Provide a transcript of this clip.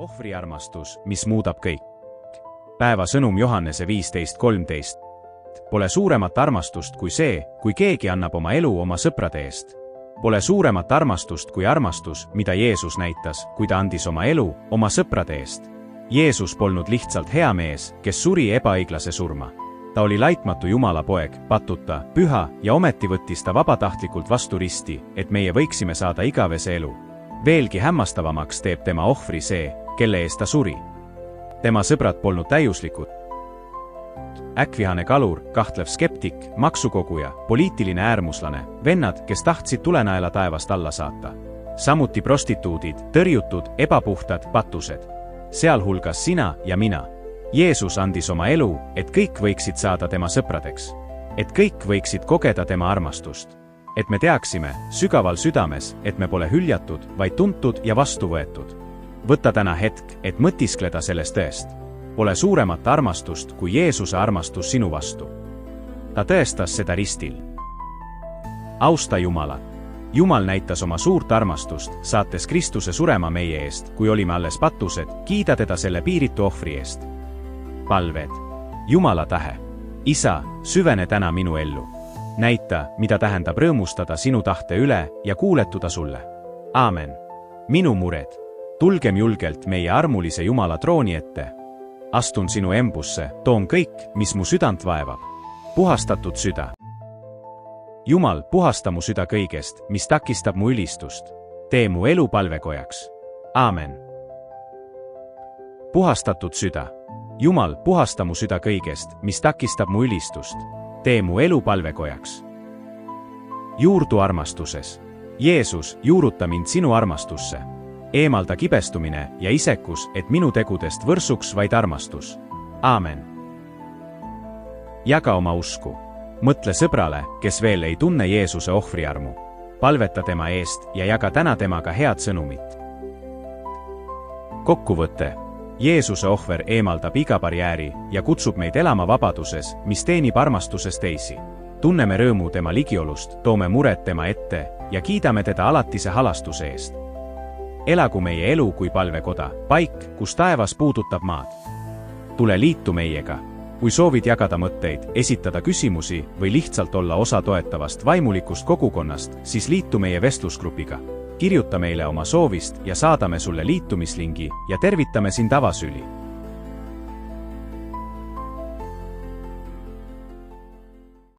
Ohvriarmastus, mis muudab kõik. Päeva sõnum Johannese 15:13. Pole suuremat armastust kui see, kui keegi annab oma elu oma sõprade eest. Pole suuremat armastust kui armastus, mida Jeesus näitas, kui ta andis oma elu oma sõprade eest. Jeesus polnud lihtsalt hea mees, kes suri ebaõiglase surma. Ta oli laitmatu Jumala poeg, patuta, püha ja ometi võttis ta vabatahtlikult vastu risti, et meie võiksime saada igavese elu. Veelgi hämmastavamaks teeb tema ohvri see, kelle eest ta suri. Tema sõbrad polnud täiuslikud. Äkkvihane kalur, kahtlev skeptik, maksukoguja, poliitiline äärmuslane, vennad, kes tahtsid tulenaela taevast alla saata. Samuti prostituudid, tõrjutud, ebapuhtad, patused. Sealhulgas sina ja mina. Jeesus andis oma elu, et kõik võiksid saada tema sõpradeks. Et kõik võiksid kogeda tema armastust. Et me teaksime, sügaval südames, et me pole hüljatud, vaid tuntud ja vastu võetud. Võta täna hetk, et mõtiskleda sellest tõest. Pole suuremat armastust kui Jeesuse armastus sinu vastu. Ta tõestas seda ristil. Austa Jumalat. Jumal näitas oma suurt armastust, saates Kristuse surema meie eest, kui olime alles patused, kiida teda selle piiritu ohvri eest. Palved. Jumala tähe. Isa, süvene täna minu ellu. Näita, mida tähendab rõõmustada sinu tahte üle ja kuuletuda sulle. Aamen. Minu mured. Tulgem julgelt meie armulise Jumala trooni ette. Astun sinu embusse, toon kõik, mis mu südant vaevab. Puhastatud süda. Jumal, puhasta mu süda kõigest, mis takistab mu ülistust. Tee mu elu palvekojaks. Aamen. Puhastatud süda. Jumal, puhasta mu süda kõigest, mis takistab mu ülistust. Tee mu elu palvekojaks. Juurdu armastuses. Jeesus, juuruta mind sinu armastusse. Eemalda kibestumine ja isekus, et minu tegudest võrsuks vaid armastus. Aamen. Jaga oma usku. Mõtle sõbrale, kes veel ei tunne Jeesuse ohvriarmu. Palveta tema eest ja jaga täna temaga head sõnumit. Kokkuvõte. Jeesuse ohver eemaldab iga barjääri ja kutsub meid elama vabaduses, mis teenib armastuses teisi. Tunneme rõõmu tema ligiolust, toome mured tema ette ja kiidame teda alatise halastuse eest. Elagu meie elu kui palvekoda, paik, kus taevas puudutab maad. Tule liitu meiega. Kui soovid jagada mõtteid, esitada küsimusi või lihtsalt olla osa toetavast vaimulikust kogukonnast, siis liitu meie vestlusgrupiga. Kirjuta meile oma soovist ja saadame sulle liitumislingi ja tervitame sind avasüli.